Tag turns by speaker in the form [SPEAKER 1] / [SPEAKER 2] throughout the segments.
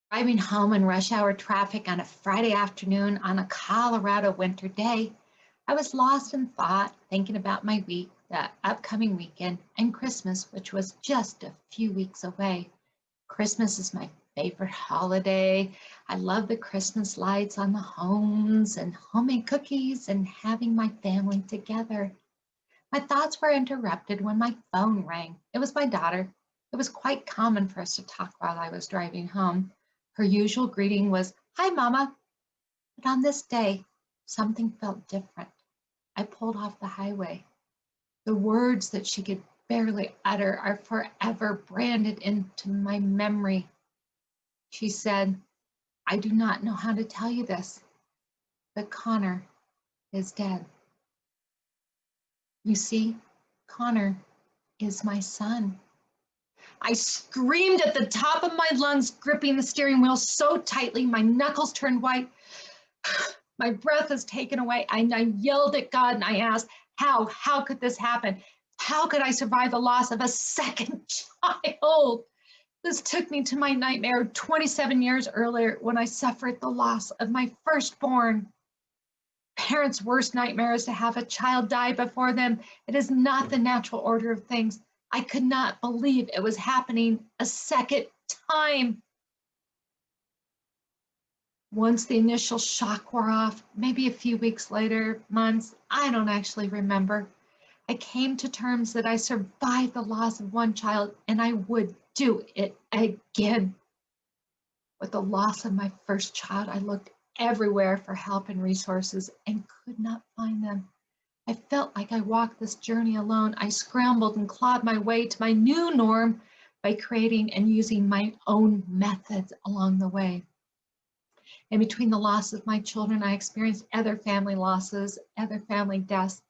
[SPEAKER 1] Driving home in rush hour traffic on a Friday afternoon on a Colorado winter day, I was lost in thought, thinking about my week, the upcoming weekend, and Christmas, which was just a few weeks away. Christmas is my favorite holiday. I love the Christmas lights on the homes and homemade cookies and having my family together. My thoughts were interrupted when my phone rang. It was my daughter. It was quite common for us to talk while I was driving home. Her usual greeting was, "Hi, Mama." But on this day, something felt different. I pulled off the highway. The words that she could barely utter are forever branded into my memory. She said, "I do not know how to tell you this, but Connor is dead." You see, Connor is my son. I screamed at the top of my lungs, gripping the steering wheel so tightly my knuckles turned white. My breath was taken away, and I yelled at God and I asked, how? How could this happen? How could I survive the loss of a second child? This took me to my nightmare 27 years earlier when I suffered the loss of my firstborn. Parents' worst nightmare is to have a child die before them. It is not the natural order of things. I could not believe it was happening a second time. Once the initial shock wore off, maybe a few weeks later, months, I don't actually remember, I came to terms that I survived the loss of one child and I would do it again. With the loss of my first child, I looked everywhere for help and resources and could not find them. I felt like I walked this journey alone. I scrambled and clawed my way to my new norm by creating and using my own methods along the way. In between the loss of my children, I experienced other family losses, other family deaths.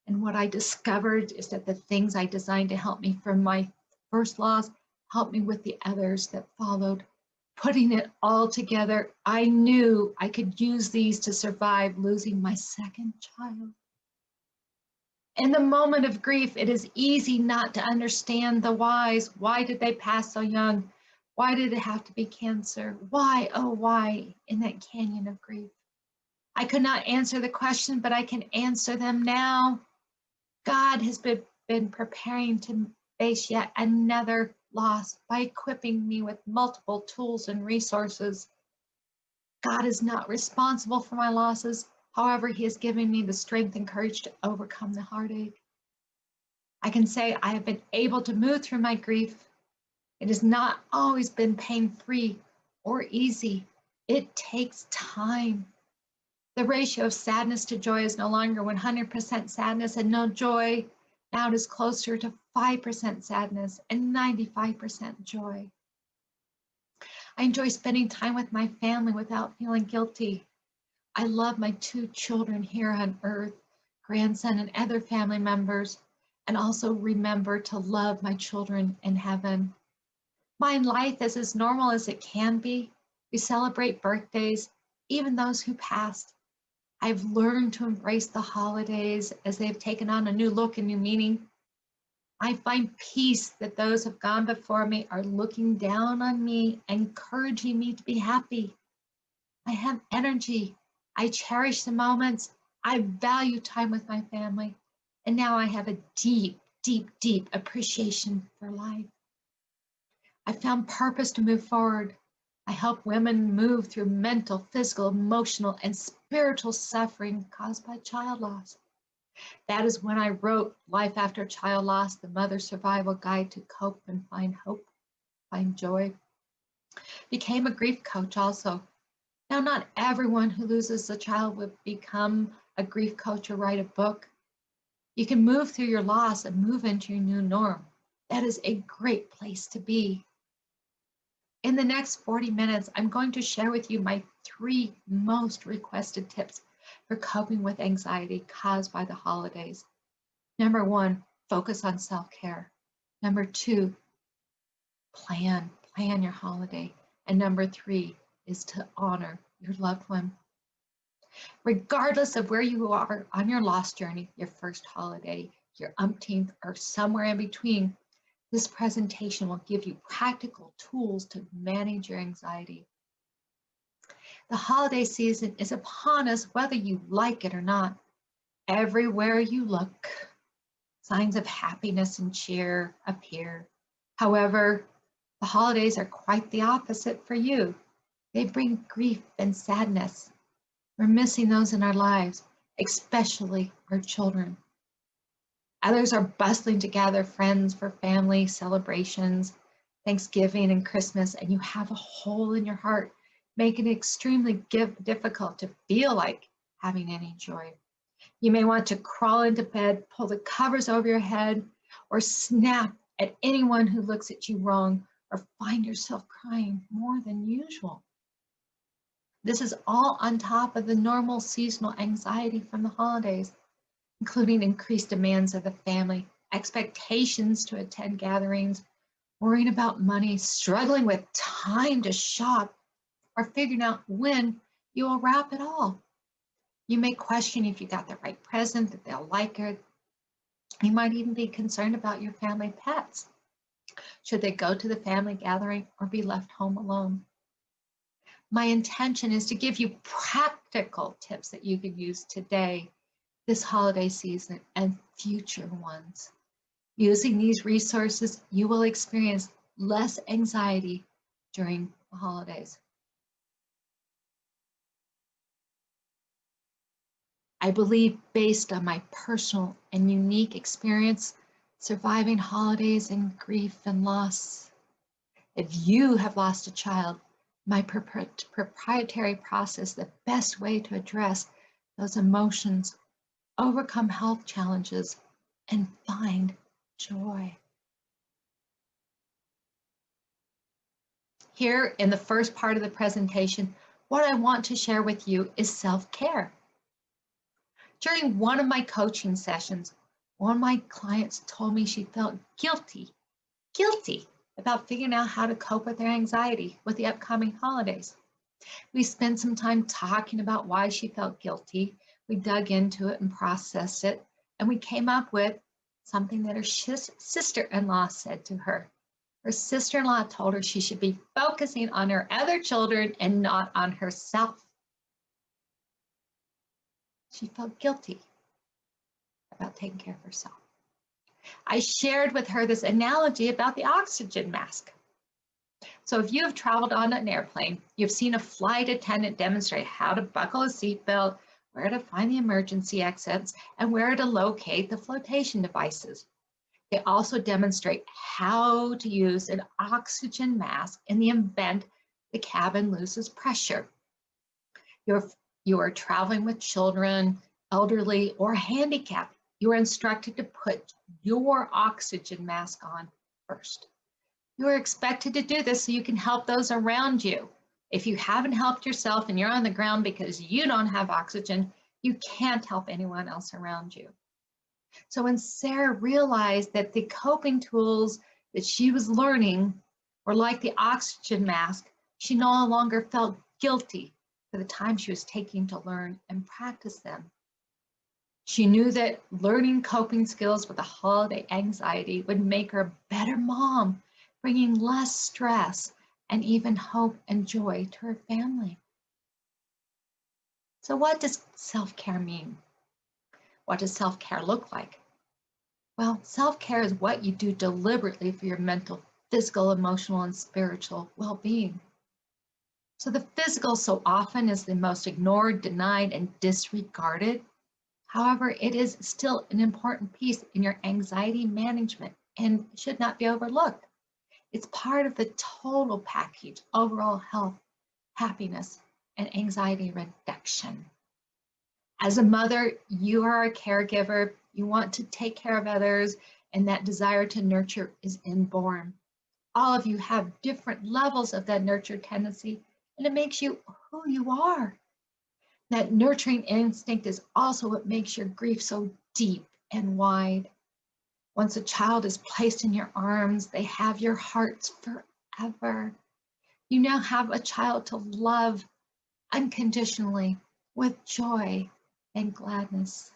[SPEAKER 1] And what I discovered is that the things I designed to help me from my first loss helped me with the others that followed. Putting it all together, I knew I could use these to survive losing my second child. In the moment of grief, it is easy not to understand the whys. Why did they pass so young? Why did it have to be cancer? Why, oh, why in that canyon of grief? I could not answer the question, but I can answer them now. God has been preparing to face yet another loss by equipping me with multiple tools and resources. God is not responsible for my losses. However, He has given me the strength and courage to overcome the heartache. I can say I have been able to move through my grief. It has not always been pain-free or easy. It takes time. The ratio of sadness to joy is no longer 100% sadness and no joy. Now it is closer to 5% sadness and 95% joy. I enjoy spending time with my family without feeling guilty. I love my two children here on earth, grandson and other family members, and also remember to love my children in heaven. My life is as normal as it can be. We celebrate birthdays, even those who passed. I've learned to embrace the holidays as they have taken on a new look and new meaning. I find peace that those who have gone before me are looking down on me, encouraging me to be happy. I have energy. I cherish the moments. I value time with my family. And now I have a deep, deep, deep appreciation for life. I found purpose to move forward. I help women move through mental, physical, emotional, and spiritual suffering caused by child loss. That is when I wrote Life After Child Loss, the Mother Survival Guide to Cope and Find Hope, Find Joy. Became a grief coach also. Now, not everyone who loses a child would become a grief coach or write a book. You can move through your loss and move into your new norm. That is a great place to be. In the next 40 minutes, I'm going to share with you my 3 most requested tips for coping with anxiety caused by the holidays. Number 1, focus on self-care. Number 2, plan your holiday. And number 3 is to honor your loved one. Regardless of where you are on your loss journey, your first holiday, your umpteenth, or somewhere in between, this presentation will give you practical tools to manage your anxiety. The holiday season is upon us whether you like it or not. Everywhere you look, signs of happiness and cheer appear. However, the holidays are quite the opposite for you. They bring grief and sadness. We're missing those in our lives, especially our children. Others are bustling to gather friends for family celebrations, Thanksgiving and Christmas, and you have a hole in your heart, making it extremely difficult to feel like having any joy. You may want to crawl into bed, pull the covers over your head, or snap at anyone who looks at you wrong, or find yourself crying more than usual. This is all on top of the normal seasonal anxiety from the holidays, including increased demands of the family, expectations to attend gatherings, worrying about money, struggling with time to shop, or figuring out when you will wrap it all. You may question if you got the right present, that they'll like it. You might even be concerned about your family pets. Should they go to the family gathering or be left home alone? My intention is to give you practical tips that you can use today, this holiday season, and future ones. Using these resources, you will experience less anxiety during the holidays. I believe, based on my personal and unique experience, surviving holidays and grief and loss. If you have lost a child, my proprietary process, the best way to address those emotions, overcome health challenges, and find joy. Here in the first part of the presentation, what I want to share with you is self-care. During one of my coaching sessions, one of my clients told me she felt guilty about figuring out how to cope with their anxiety with the upcoming holidays. We spent some time talking about why she felt guilty. We dug into it and processed it, and we came up with something that her sister-in-law said to her. Her sister-in-law told her she should be focusing on her other children and not on herself. She felt guilty about taking care of herself. I shared with her this analogy about the oxygen mask. So if you have traveled on an airplane, you've seen a flight attendant demonstrate how to buckle a seatbelt, where to find the emergency exits, and where to locate the flotation devices. They also demonstrate how to use an oxygen mask in the event the cabin loses pressure. You are traveling with children, elderly, or handicapped. You are instructed to put your oxygen mask on first. You are expected to do this so you can help those around you. If you haven't helped yourself and you're on the ground because you don't have oxygen, you can't help anyone else around you. So when Sarah realized that the coping tools that she was learning were like the oxygen mask, she no longer felt guilty for the time she was taking to learn and practice them. She knew that learning coping skills with the holiday anxiety would make her a better mom, bringing less stress and even hope and joy to her family. So what does self-care mean? What does self-care look like? Well, self-care is what you do deliberately for your mental, physical, emotional, and spiritual well-being. So the physical so often is the most ignored, denied, and disregarded. However, it is still an important piece in your anxiety management and should not be overlooked. It's part of the total package, overall health, happiness, and anxiety reduction. As a mother, you are a caregiver, you want to take care of others, and that desire to nurture is inborn. All of you have different levels of that nurture tendency, and it makes you who you are. That nurturing instinct is also what makes your grief so deep and wide. Once a child is placed in your arms, they have your hearts forever. You now have a child to love unconditionally with joy and gladness.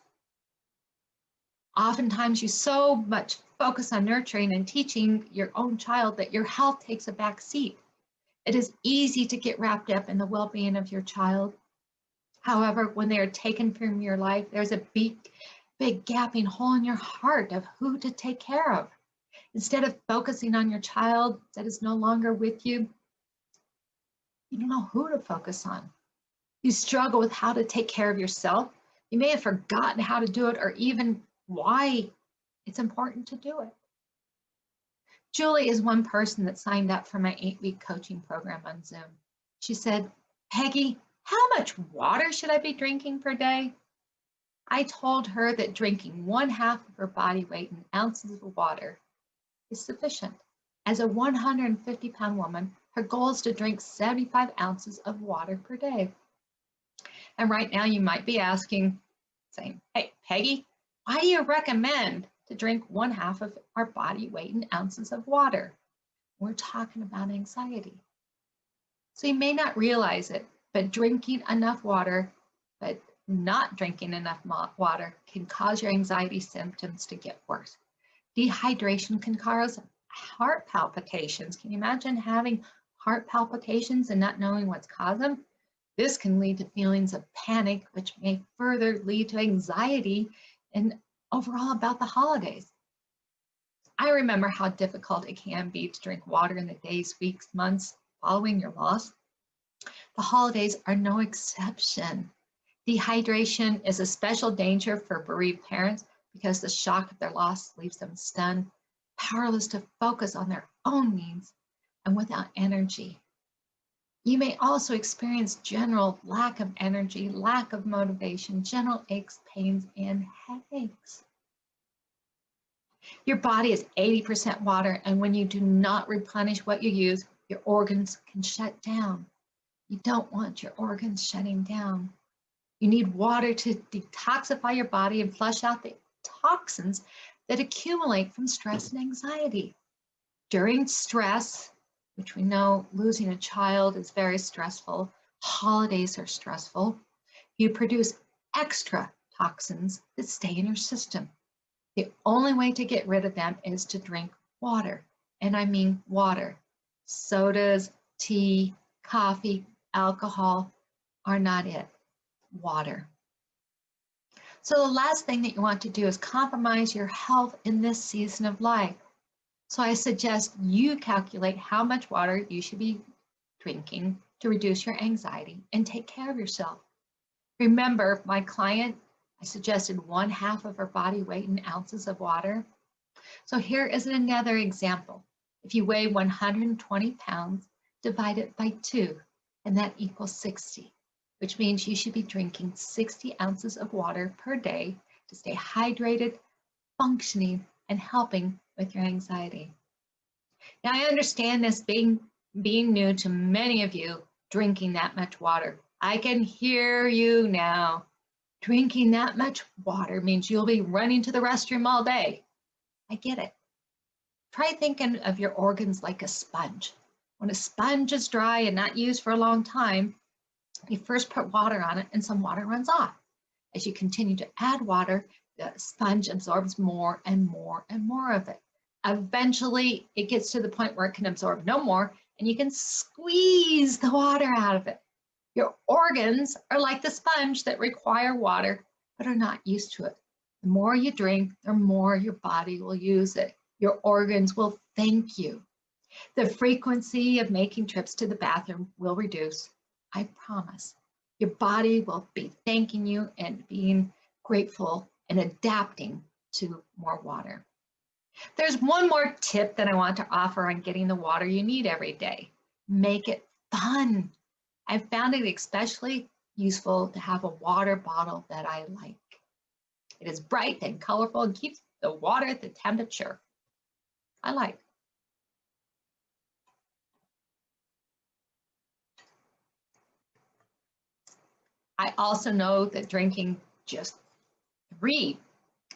[SPEAKER 1] Oftentimes you so much focus on nurturing and teaching your own child that your health takes a back seat. It is easy to get wrapped up in the well-being of your child. However, when they are taken from your life, there's a big gaping hole in your heart of who to take care of. Instead of focusing on your child that is no longer with you, you don't know who to focus on. You struggle with how to take care of yourself. You may have forgotten how to do it or even why it's important to do it. Julie is one person that signed up for my 8-week coaching program on Zoom. She said, "Peggy, how much water should I be drinking per day?" I told her that drinking 1/2 of her body weight in ounces of water is sufficient. As a 150-pound woman, her goal is to drink 75 ounces of water per day. And right now you might be asking, saying, "Hey, Peggy, why do you recommend to drink 1/2 of our body weight in ounces of water?" We're talking about anxiety. So you may not realize it, but drinking enough water, but not drinking enough water can cause your anxiety symptoms to get worse. Dehydration can cause heart palpitations. Can you imagine having heart palpitations and not knowing what's caused them? This can lead to feelings of panic, which may further lead to anxiety and overall about the holidays. I remember how difficult it can be to drink water in the days, weeks, months following your loss. The holidays are no exception. Dehydration is a special danger for bereaved parents because the shock of their loss leaves them stunned, powerless to focus on their own needs, and without energy. You may also experience general lack of energy, lack of motivation, general aches, pains, and headaches. Your body is 80% water, and when you do not replenish what you use, your organs can shut down. You don't want your organs shutting down. You need water to detoxify your body and flush out the toxins that accumulate from stress and anxiety. During stress, which we know losing a child is very stressful, holidays are stressful, you produce extra toxins that stay in your system. The only way to get rid of them is to drink water, and I mean water. Sodas, tea, coffee, alcohol are not it. Water. So the last thing that you want to do is compromise your health in this season of life. So I suggest you calculate how much water you should be drinking to reduce your anxiety and take care of yourself. Remember, my client, I suggested 1/2 of her body weight in ounces of water. So here is another example. If you weigh 120 pounds, divide it by 2, and that equals 60. Which means you should be drinking 60 ounces of water per day to stay hydrated, functioning, and helping with your anxiety. Now, I understand this being new to many of you, drinking that much water. I can hear you now. Drinking that much water means you'll be running to the restroom all day. I get it. Try thinking of your organs like a sponge. When a sponge is dry and not used for a long time, you first put water on it and some water runs off. As you continue to add water, the sponge absorbs more and more and more of it. Eventually, it gets to the point where it can absorb no more and you can squeeze the water out of it. Your organs are like the sponge that require water but are not used to it. The more you drink, the more your body will use it. Your organs will thank you. The frequency of making trips to the bathroom will reduce. I promise. Your body will be thanking you and being grateful and adapting to more water. There's one more tip that I want to offer on getting the water you need every day. Make it fun. I've found it especially useful to have a water bottle that I like. It is bright and colorful and keeps the water at the temperature I like. I also know that drinking just 3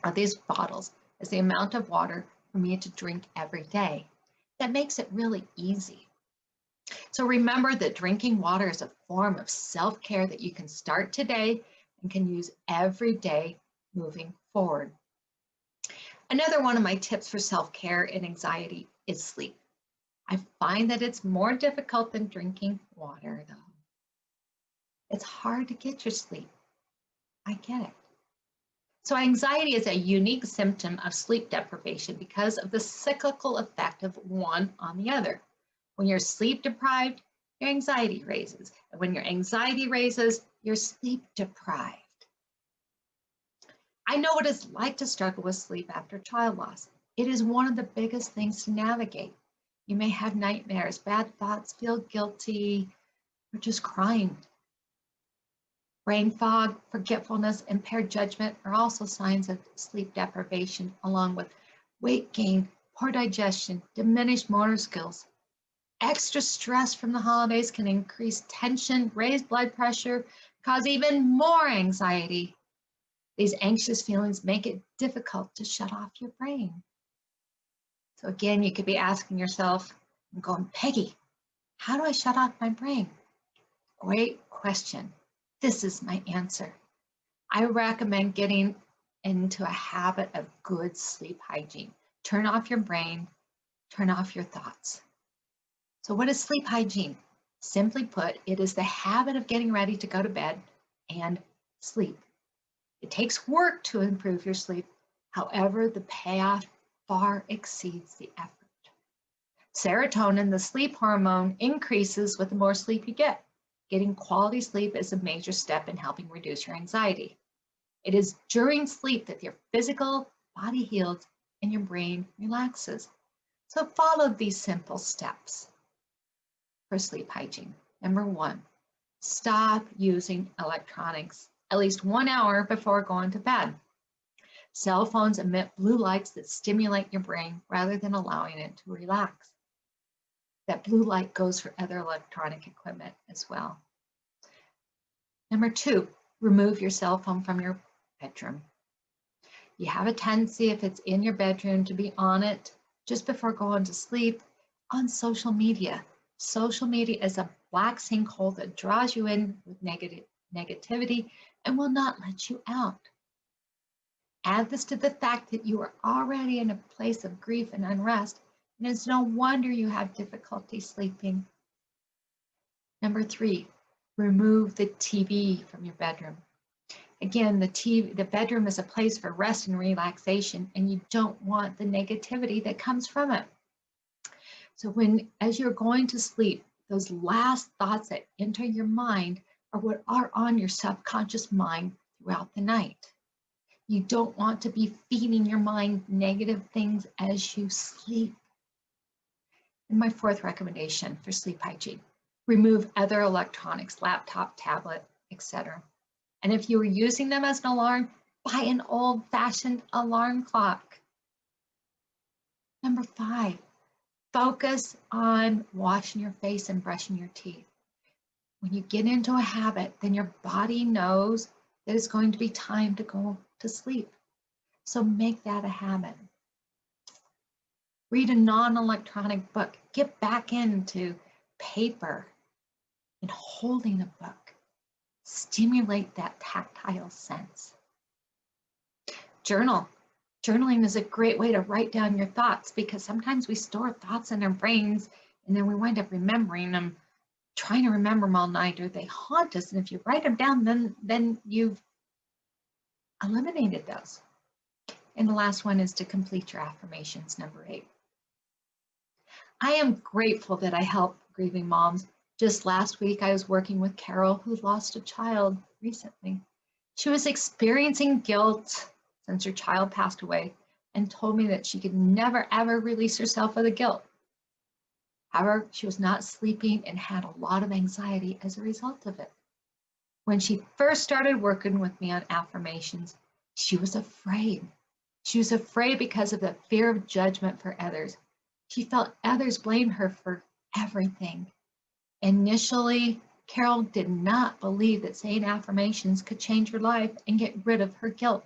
[SPEAKER 1] of these bottles is the amount of water for me to drink every day. That makes it really easy. So remember that drinking water is a form of self-care that you can start today and can use every day moving forward. Another one of my tips for self-care and anxiety is sleep. I find that it's more difficult than drinking water, though. It's hard to get your sleep. I get it. So anxiety is a unique symptom of sleep deprivation because of the cyclical effect of one on the other. When you're sleep deprived, your anxiety raises. And when your anxiety raises, you're sleep deprived. I know what it's like to struggle with sleep after child loss. It is one of the biggest things to navigate. You may have nightmares, bad thoughts, feel guilty, or just crying. Brain fog, forgetfulness, impaired judgment are also signs of sleep deprivation, along with weight gain, poor digestion, diminished motor skills. Extra stress from the holidays can increase tension, raise blood pressure, cause even more anxiety. These anxious feelings make it difficult to shut off your brain. So again, you could be asking yourself, I'm going, Peggy, how do I shut off my brain? Great question. This is my answer. I recommend getting into a habit of good sleep hygiene. Turn off your brain, turn off your thoughts. So what is sleep hygiene? Simply put, it is the habit of getting ready to go to bed and sleep. It takes work to improve your sleep. However, the payoff far exceeds the effort. Serotonin, the sleep hormone, increases with the more sleep you get. Getting quality sleep is a major step in helping reduce your anxiety. It is during sleep that your physical body heals and your brain relaxes. So follow these simple steps for sleep hygiene. Number 1, stop using electronics at least 1 hour before going to bed. Cell phones emit blue lights that stimulate your brain rather than allowing it to relax. That blue light goes for other electronic equipment as well. Number 2, remove your cell phone from your bedroom. You have a tendency, if it's in your bedroom, to be on it just before going to sleep on social media. Social media is a black sinkhole that draws you in with negativity and will not let you out. Add this to the fact that you are already in a place of grief and unrest, and it's no wonder you have difficulty sleeping. Number 3, remove the TV from your bedroom. Again, the bedroom is a place for rest and relaxation, and you don't want the negativity that comes from it. So as you're going to sleep, those last thoughts that enter your mind are what are on your subconscious mind throughout the night. You don't want to be feeding your mind negative things as you sleep. And my 4th recommendation for sleep hygiene, remove other electronics, laptop, tablet, etc. And if you were using them as an alarm, buy an old-fashioned alarm clock. Number 5, focus on washing your face and brushing your teeth. When you get into a habit, then your body knows that it's going to be time to go to sleep. So make that a habit. Read a non-electronic book. Get back into paper and holding a book. Stimulate that tactile sense. Journal. Journaling is a great way to write down your thoughts, because sometimes we store thoughts in our brains and then we wind up remembering them, trying to remember them all night, or they haunt us. And if you write them down, then you've eliminated those. And the last one is to complete your affirmations, number 8. I am grateful that I help grieving moms. Just last week, I was working with Carol, who lost a child recently. She was experiencing guilt since her child passed away and told me that she could never, ever release herself of the guilt. However, she was not sleeping and had a lot of anxiety as a result of it. When she first started working with me on affirmations, she was afraid. She was afraid because of the fear of judgment for others. She felt others blamed her for everything. Initially, Carol did not believe that saying affirmations could change her life and get rid of her guilt.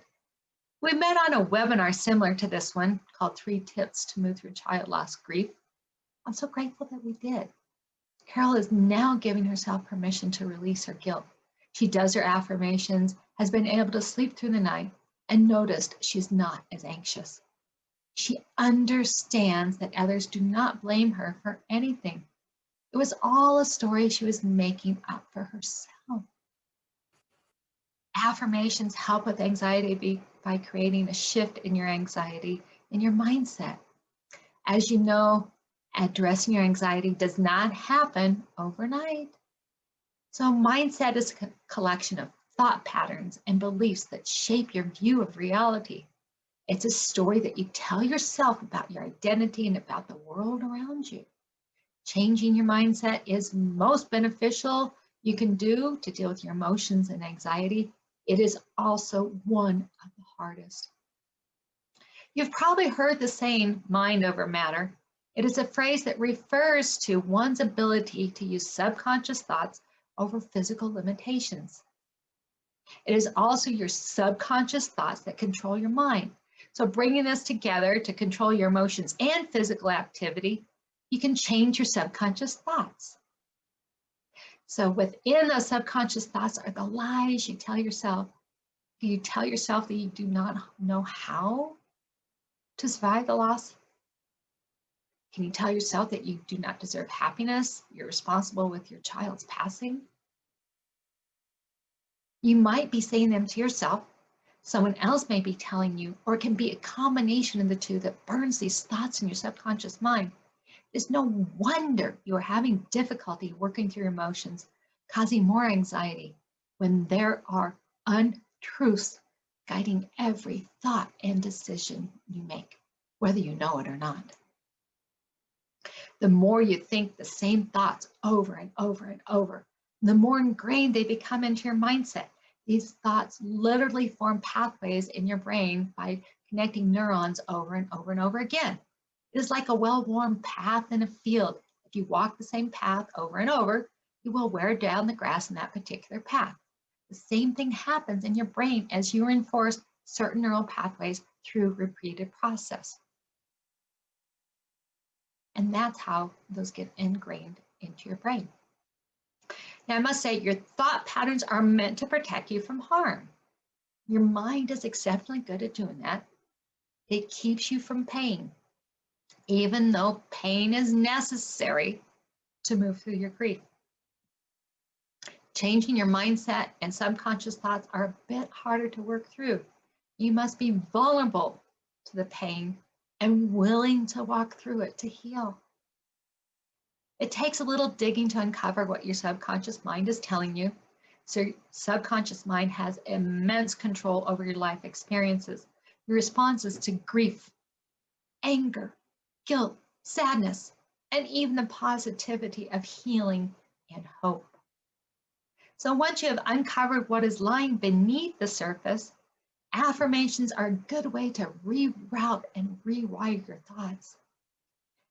[SPEAKER 1] We met on a webinar similar to this one called 3 Tips to Move Through Child Loss Grief. I'm so grateful that we did. Carol is now giving herself permission to release her guilt. She does her affirmations, has been able to sleep through the night, and noticed she's not as anxious. She understands that others do not blame her for anything. It was all a story she was making up for herself. Affirmations help with anxiety by creating a shift in your anxiety in your mindset. As you know, addressing your anxiety does not happen overnight. So, mindset is a collection of thought patterns and beliefs that shape your view of reality. It's a story that you tell yourself about your identity and about the world around you. Changing your mindset is most beneficial you can do to deal with your emotions and anxiety. It is also one of the hardest. You've probably heard the saying, mind over matter. It is a phrase that refers to one's ability to use subconscious thoughts over physical limitations. It is also your subconscious thoughts that control your mind. So bringing this together to control your emotions and physical activity, you can change your subconscious thoughts. So within those subconscious thoughts are the lies you tell yourself. Do you tell yourself that you do not know how to survive the loss? Can you tell yourself that you do not deserve happiness? You're responsible with your child's passing? You might be saying them to yourself. Someone else may be telling you, or it can be a combination of the two that burns these thoughts in your subconscious mind. It's no wonder you are having difficulty working through your emotions, causing more anxiety when there are untruths guiding every thought and decision you make, whether you know it or not. The more you think the same thoughts over and over and over, the more ingrained they become into your mindset. These thoughts literally form pathways in your brain by connecting neurons over and over and over again. It is like a well-worn path in a field. If you walk the same path over and over, you will wear down the grass in that particular path. The same thing happens in your brain as you reinforce certain neural pathways through repeated process. And that's how those get ingrained into your brain. Now, I must say, your thought patterns are meant to protect you from harm. Your mind is exceptionally good at doing that. It keeps you from pain, even though pain is necessary to move through your grief. Changing your mindset and subconscious thoughts are a bit harder to work through. You must be vulnerable to the pain and willing to walk through it to heal. It takes a little digging to uncover what your subconscious mind is telling you. So your subconscious mind has immense control over your life experiences, your responses to grief, anger, guilt, sadness, and even the positivity of healing and hope. So once you have uncovered what is lying beneath the surface, affirmations are a good way to reroute and rewire your thoughts.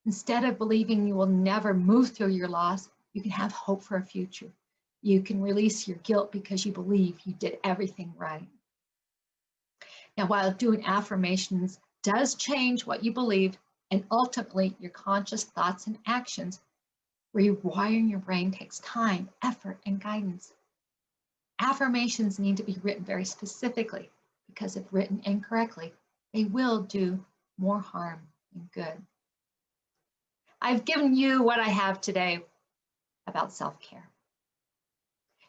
[SPEAKER 1] Instead of believing you will never move through your loss, you can have hope for a future. You can release your guilt because you believe you did everything right. Now, while doing affirmations does change what you believe and ultimately your conscious thoughts and actions, rewiring your brain takes time, effort, and guidance. Affirmations need to be written very specifically because if written incorrectly, they will do more harm than good. I've given you what I have today about self-care.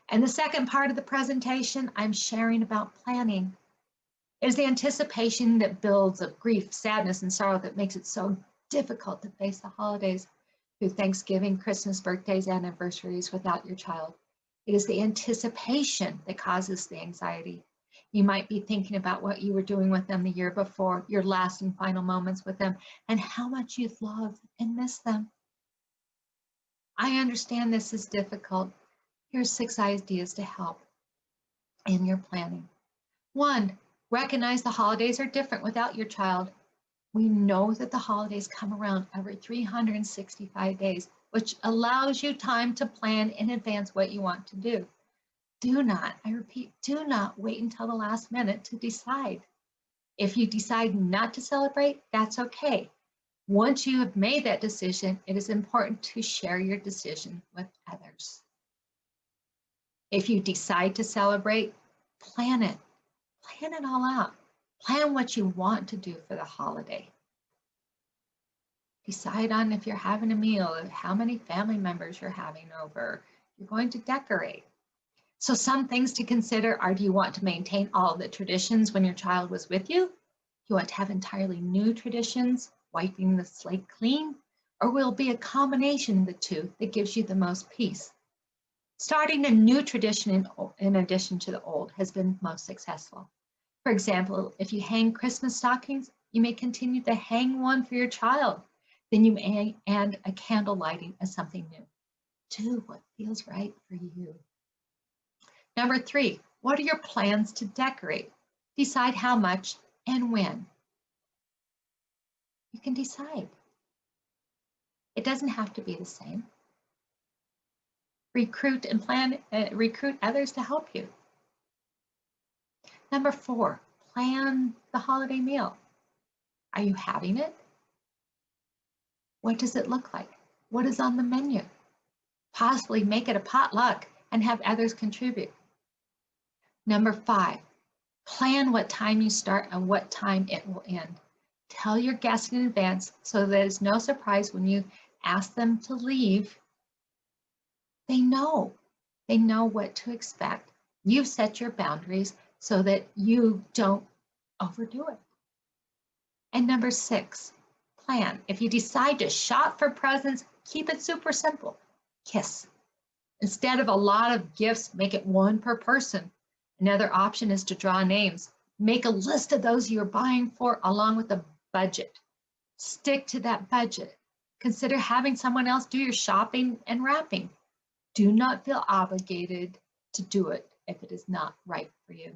[SPEAKER 1] And the second part of the presentation, I'm sharing about planning. It is the anticipation that builds of grief, sadness, and sorrow that makes it so difficult to face the holidays through Thanksgiving, Christmas, birthdays, and anniversaries without your child. It is the anticipation that causes the anxiety. You might be thinking about what you were doing with them the year before, your last and final moments with them, and how much you love and miss them. I understand this is difficult. Here's 6 ideas to help in your planning. 1, recognize the holidays are different without your child. We know that the holidays come around every 365 days, which allows you time to plan in advance what you want to do. Do not, I repeat, do not wait until the last minute to decide. If you decide not to celebrate, that's okay. Once you have made that decision, it is important to share your decision with others. If you decide to celebrate, plan it. Plan it all out. Plan what you want to do for the holiday. Decide on if you're having a meal, how many family members you're having over. You're going to decorate. So some things to consider are, do you want to maintain all the traditions when your child was with you? You want to have entirely new traditions, wiping the slate clean? Or will it be a combination of the two that gives you the most peace? Starting a new tradition in addition to the old has been most successful. For example, if you hang Christmas stockings, you may continue to hang one for your child. Then you may add a candle lighting as something new. Do what feels right for you. Number 3, what are your plans to decorate? Decide how much and when. You can decide. It doesn't have to be the same. Recruit others to help you. Number 4, plan the holiday meal. Are you having it? What does it look like? What is on the menu? Possibly make it a potluck and have others contribute. Number 5, plan what time you start and what time it will end. Tell your guests in advance so that it's no surprise when you ask them to leave. They know what to expect. You've set your boundaries so that you don't overdo it. And number 6, plan. If you decide to shop for presents, keep it super simple. Kiss. Instead of a lot of gifts, make it one per person. Another option is to draw names. Make a list of those you're buying for along with a budget. Stick to that budget. Consider having someone else do your shopping and wrapping. Do not feel obligated to do it if it is not right for you.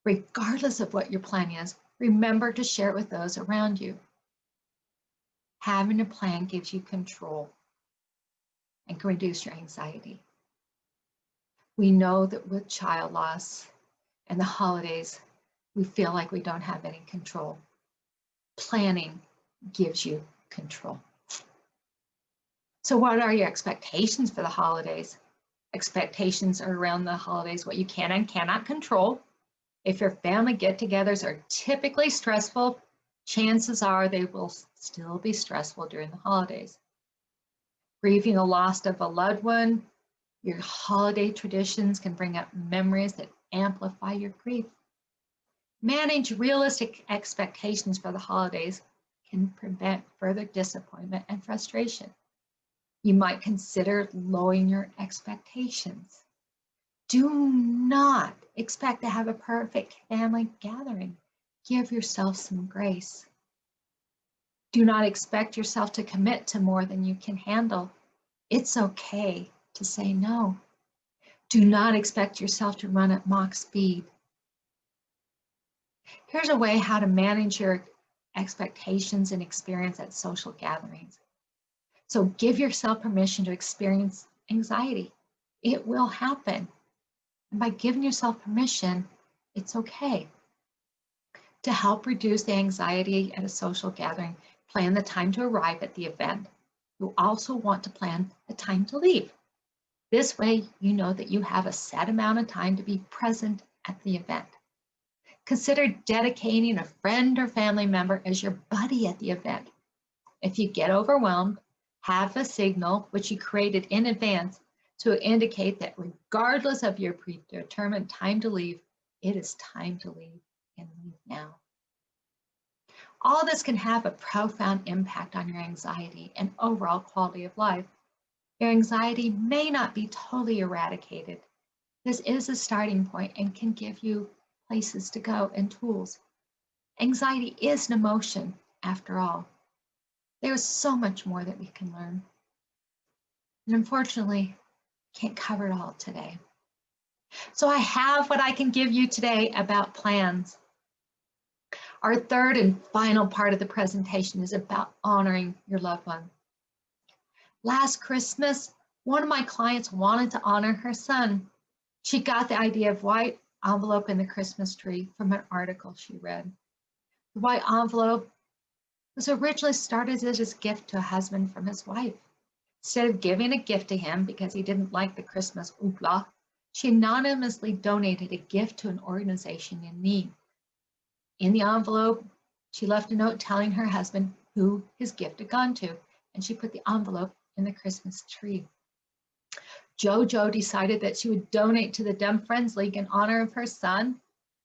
[SPEAKER 1] Regardless of what your plan is, remember to share it with those around you. Having a plan gives you control and can reduce your anxiety. We know that with child loss and the holidays, we feel like we don't have any control. Planning gives you control. So what are your expectations for the holidays? Expectations are around the holidays, what you can and cannot control. If your family get-togethers are typically stressful, chances are they will still be stressful during the holidays. Grieving the loss of a loved one, your holiday traditions can bring up memories that amplify your grief. Manage realistic expectations for the holidays can prevent further disappointment and frustration. You might consider lowering your expectations. Do not expect to have a perfect family gathering. Give yourself some grace. Do not expect yourself to commit to more than you can handle. It's okay to say no. Do not expect yourself to run at Mach speed. Here's a way how to manage your expectations and experience at social gatherings. So give yourself permission to experience anxiety. It will happen. And by giving yourself permission, it's okay. To help reduce the anxiety at a social gathering, plan the time to arrive at the event. You'll also want to plan the time to leave. This way, you know that you have a set amount of time to be present at the event. Consider dedicating a friend or family member as your buddy at the event. If you get overwhelmed, have a signal which you created in advance to indicate that regardless of your predetermined time to leave, it is time to leave and leave now. All this can have a profound impact on your anxiety and overall quality of life. Your anxiety may not be totally eradicated. This is a starting point and can give you places to go and tools. Anxiety is an emotion, after all. There's so much more that we can learn. And unfortunately, can't cover it all today. So I have what I can give you today about plans. Our third and final part of the presentation is about honoring your loved one. Last Christmas, one of my clients wanted to honor her son. She got the idea of white envelope in the Christmas tree from an article she read. The white envelope was originally started as a gift to a husband from his wife. Instead of giving a gift to him because he didn't like the Christmas hoopla, she anonymously donated a gift to an organization in need. In the envelope, she left a note telling her husband who his gift had gone to, and she put the envelope in the Christmas tree. JoJo decided that she would donate to the Dumb Friends League in honor of her son.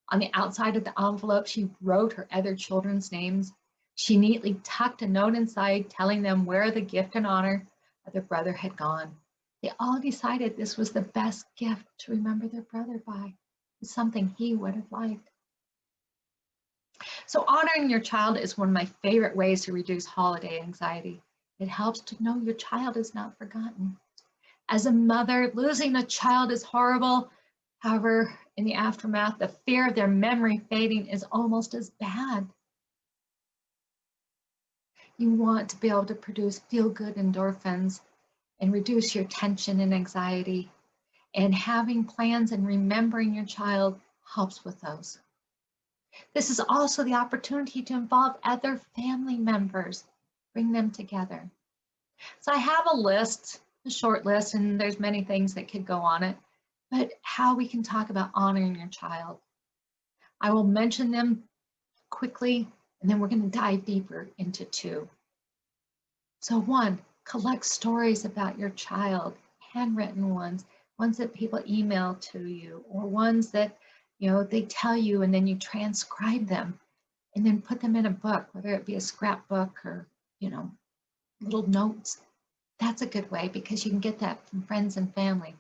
[SPEAKER 1] On the outside of the envelope, she wrote her other children's names. She neatly tucked a note inside telling them where the gift in honor of their brother had gone. They all decided this was the best gift to remember their brother by. It's something he would have liked. So honoring your child is one of my favorite ways to reduce holiday anxiety. It helps to know your child is not forgotten. As a mother, losing a child is horrible. However, in the aftermath, the fear of their memory fading is almost as bad. You want to be able to produce feel-good endorphins and reduce your tension and anxiety. And having plans and remembering your child helps with those. This is also the opportunity to involve other family members, bring them together. So I have a list, a short list, and there's many things that could go on it, but how we can talk about honoring your child. I will mention them quickly, and then we're going to dive deeper into two. So one, collect stories about your child, handwritten ones, ones that people email to you, or ones that they tell you and then you transcribe them and then put them in a book, whether it be a scrapbook or little notes. That's a good way because you can get that from friends and family.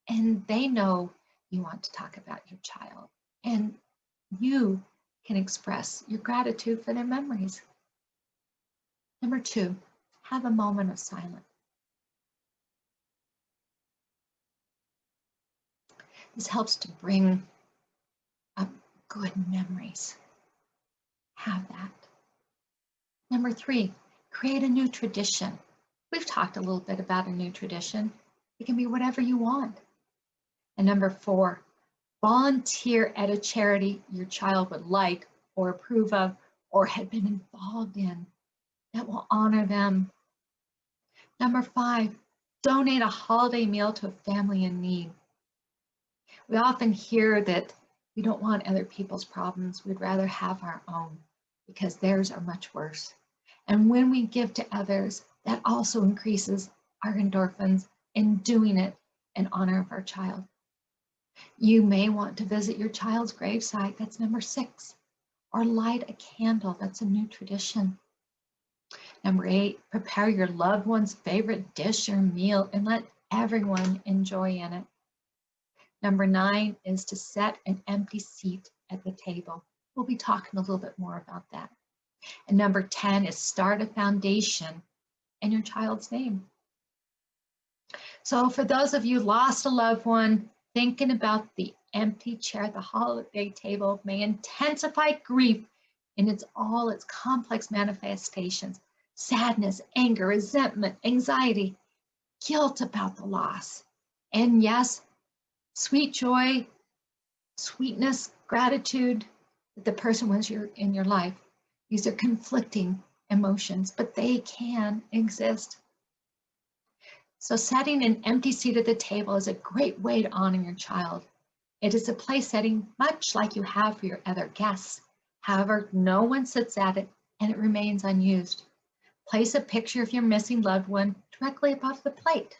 [SPEAKER 1] And they know you want to talk about your child. And you can express your gratitude for their memories. Number two, have a moment of silence. This helps to bring up good memories. Have that. Number three, create a new tradition. We've talked a little bit about a new tradition. It can be whatever you want. And number four, volunteer at a charity your child would like or approve of or had been involved in that will honor them. Number five, donate a holiday meal to a family in need. We often hear that we don't want other people's problems. We'd rather have our own because theirs are much worse. And when we give to others, that also increases our endorphins in doing it in honor of our child. You may want to visit your child's gravesite. That's number six. Or light a candle. That's a new tradition. Number eight, prepare your loved one's favorite dish or meal and let everyone enjoy in it. Number nine is to set an empty seat at the table. We'll be talking a little bit more about that. And number 10 is start a foundation in your child's name. So for those of you lost a loved one, thinking about the empty chair at the holiday table may intensify grief in all its complex manifestations: sadness, anger, resentment, anxiety, guilt about the loss, and yes, sweet joy, sweetness, gratitude that the person was in your life. These are conflicting emotions, but they can exist. So setting an empty seat at the table is a great way to honor your child. It is a place setting much like you have for your other guests. However, no one sits at it and it remains unused. Place a picture of your missing loved one directly above the plate.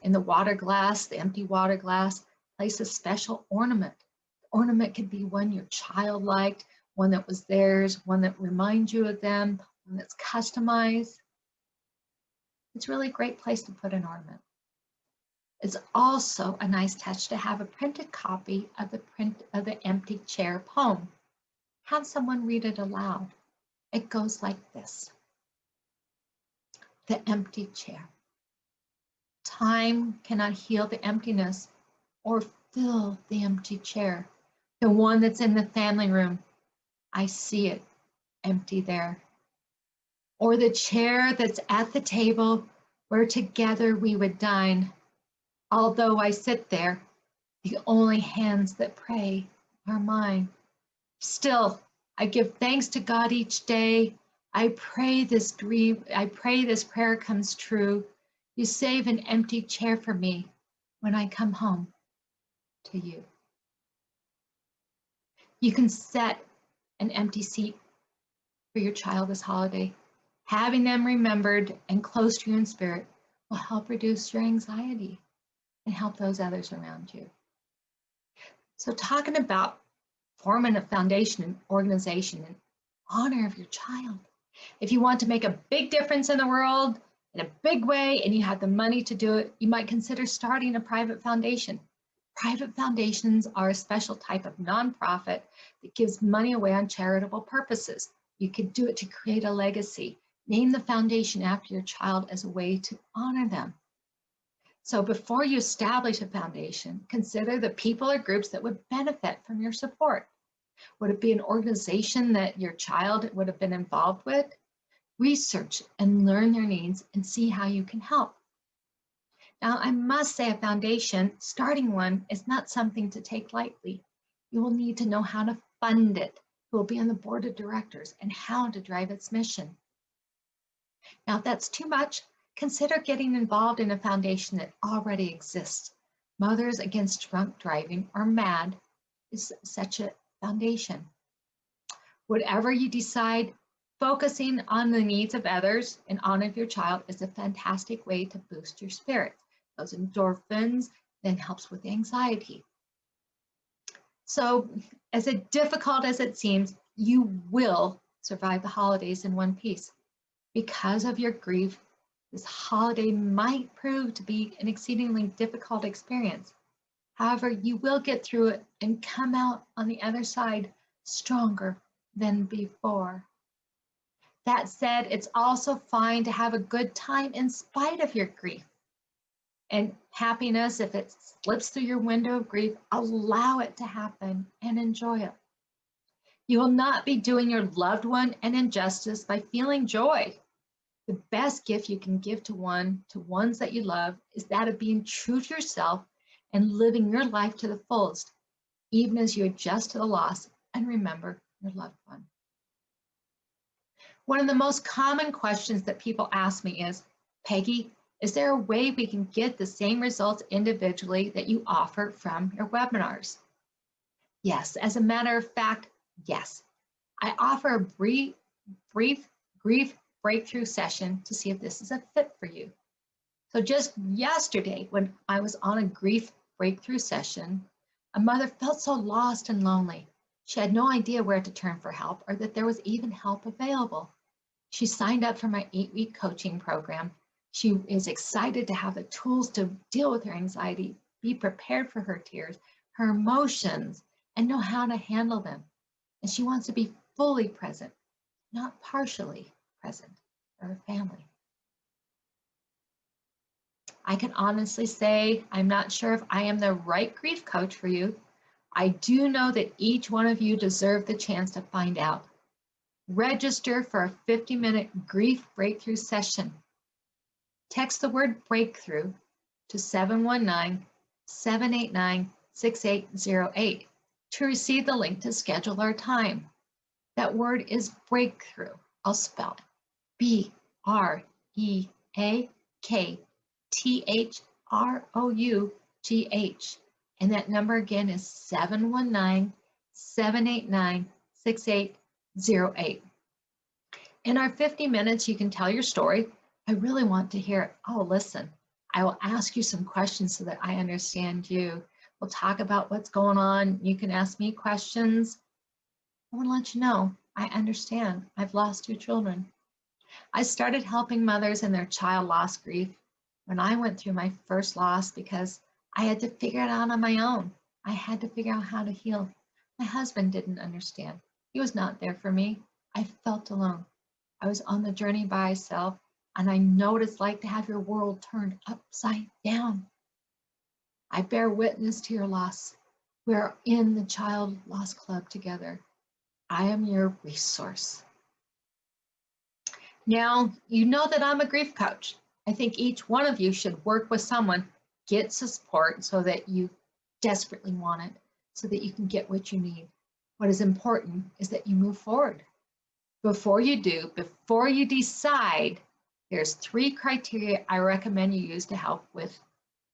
[SPEAKER 1] In the water glass, the empty water glass, place a special ornament. The ornament could be one your child liked, one that was theirs, one that reminds you of them, one that's customized. It's really a great place to put an ornament. It's also a nice touch to have a printed copy of the empty chair poem. Have someone read it aloud. It goes like this. The empty chair. Time cannot heal the emptiness or fill the empty chair. The one that's in the family room. I see it empty there. Or the chair that's at the table where together we would dine. Although I sit there, the only hands that pray are mine. Still, I give thanks to God each day. I pray this prayer comes true. You save an empty chair for me when I come home to you. You can set an empty seat for your child this holiday. Having them remembered and close to you in spirit will help reduce your anxiety and help those others around you. So talking about forming a foundation and organization in honor of your child. If you want to make a big difference in the world in a big way and you have the money to do it, you might consider starting a private foundation. Private foundations are a special type of nonprofit that gives money away on charitable purposes. You could do it to create a legacy. Name the foundation after your child as a way to honor them. So before you establish a foundation, consider the people or groups that would benefit from your support. Would it be an organization that your child would have been involved with? Research and learn their needs and see how you can help. Now, I must say a foundation, starting one, is not something to take lightly. You will need to know how to fund it, who will be on the board of directors, and how to drive its mission. Now, if that's too much, consider getting involved in a foundation that already exists. Mothers Against Drunk Driving, or MAD, is such a foundation. Whatever you decide, focusing on the needs of others and honor of your child is a fantastic way to boost your spirits. Those endorphins then helps with anxiety. So as difficult as it seems, you will survive the holidays in one piece. Because of your grief, this holiday might prove to be an exceedingly difficult experience. However, you will get through it and come out on the other side stronger than before. That said, it's also fine to have a good time in spite of your grief. And happiness, if it slips through your window of grief, allow it to happen and enjoy it. You will not be doing your loved one an injustice by feeling joy. The best gift you can give to ones that you love, is that of being true to yourself and living your life to the fullest, even as you adjust to the loss and remember your loved one. One of the most common questions that people ask me is, Peggy, is there a way we can get the same results individually that you offer from your webinars? Yes, as a matter of fact, yes. I offer a brief grief breakthrough session to see if this is a fit for you. So just yesterday, when I was on a grief breakthrough session, a mother felt so lost and lonely. She had no idea where to turn for help or that there was even help available. She signed up for my 8-week coaching program. She is excited to have the tools to deal with her anxiety, be prepared for her tears, her emotions, and know how to handle them. And she wants to be fully present, not partially present for her family. I can honestly say I'm not sure if I am the right grief coach for you. I do know that each one of you deserve the chance to find out. Register for a 50-minute grief breakthrough session. Text the word breakthrough to 719-789-6808 to receive the link to schedule our time. That word is breakthrough. I'll spell it. BREAKTHROUGH. And that number again is 719-789-6808. In our 50 minutes, you can tell your story. I really want to hear it. Oh, listen, I will ask you some questions so that I understand you. We'll talk about what's going on. You can ask me questions. I want to let you know, I understand. I've lost 2 children. I started helping mothers in their child loss grief when I went through my first loss because I had to figure it out on my own. I had to figure out how to heal. My husband didn't understand. He was not there for me. I felt alone. I was on the journey by myself, and I know what it's like to have your world turned upside down. I bear witness to your loss. We are in the Child Loss Club together. I am your resource. Now, you know that I'm a grief coach. I think each one of you should work with someone, get support so that you desperately want it, so that you can get what you need. What is important is that you move forward. Before you do, before you decide, there's 3 criteria I recommend you use to help with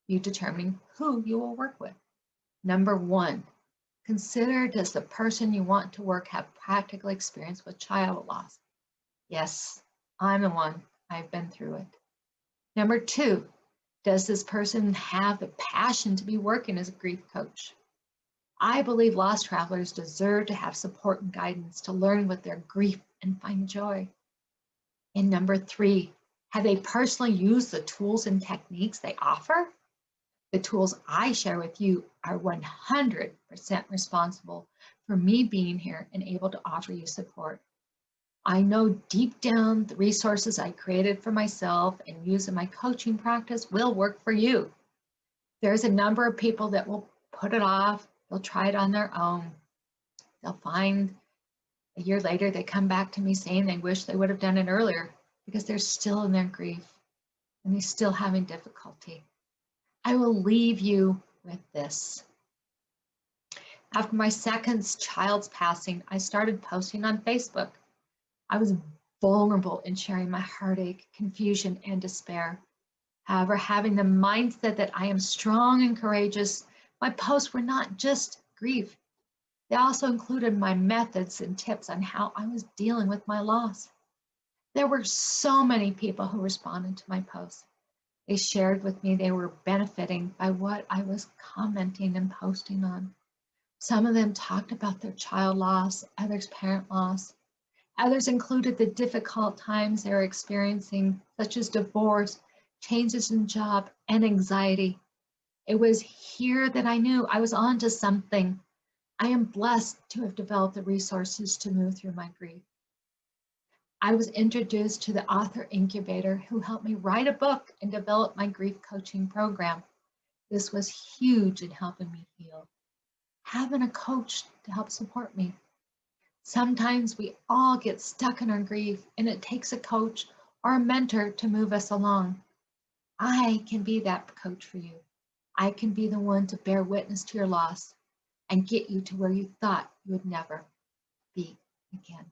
[SPEAKER 1] you determining who you will work with. Number 1, consider, does the person you want to work have practical experience with child loss? Yes, I'm the one. I've been through it. Number two, does this person have the passion to be working as a grief coach? I believe lost travelers deserve to have support and guidance to learn with their grief and find joy. And number three, have they personally used the tools and techniques they offer? The tools I share with you are 100% responsible for me being here and able to offer you support. I know deep down the resources I created for myself and use in my coaching practice will work for you. There's a number of people that will put it off, they'll try it on their own. They'll find a year later they come back to me saying they wish they would have done it earlier because they're still in their grief and they're still having difficulty. I will leave you with this. After my second child's passing, I started posting on Facebook. I was vulnerable in sharing my heartache, confusion, and despair. However, having the mindset that I am strong and courageous, my posts were not just grief. They also included my methods and tips on how I was dealing with my loss. There were so many people who responded to my posts. They shared with me they were benefiting by what I was commenting and posting on. Some of them talked about their child loss, others parent loss. Others included the difficult times they're experiencing, such as divorce, changes in job, and anxiety. It was here that I knew I was onto something. I am blessed to have developed the resources to move through my grief. I was introduced to the author incubator who helped me write a book and develop my grief coaching program. This was huge in helping me heal. Having a coach to help support me. Sometimes we all get stuck in our grief and it takes a coach or a mentor to move us along. I can be that coach for you. I can be the one to bear witness to your loss and get you to where you thought you would never be again.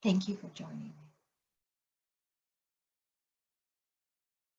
[SPEAKER 1] Thank you for joining me.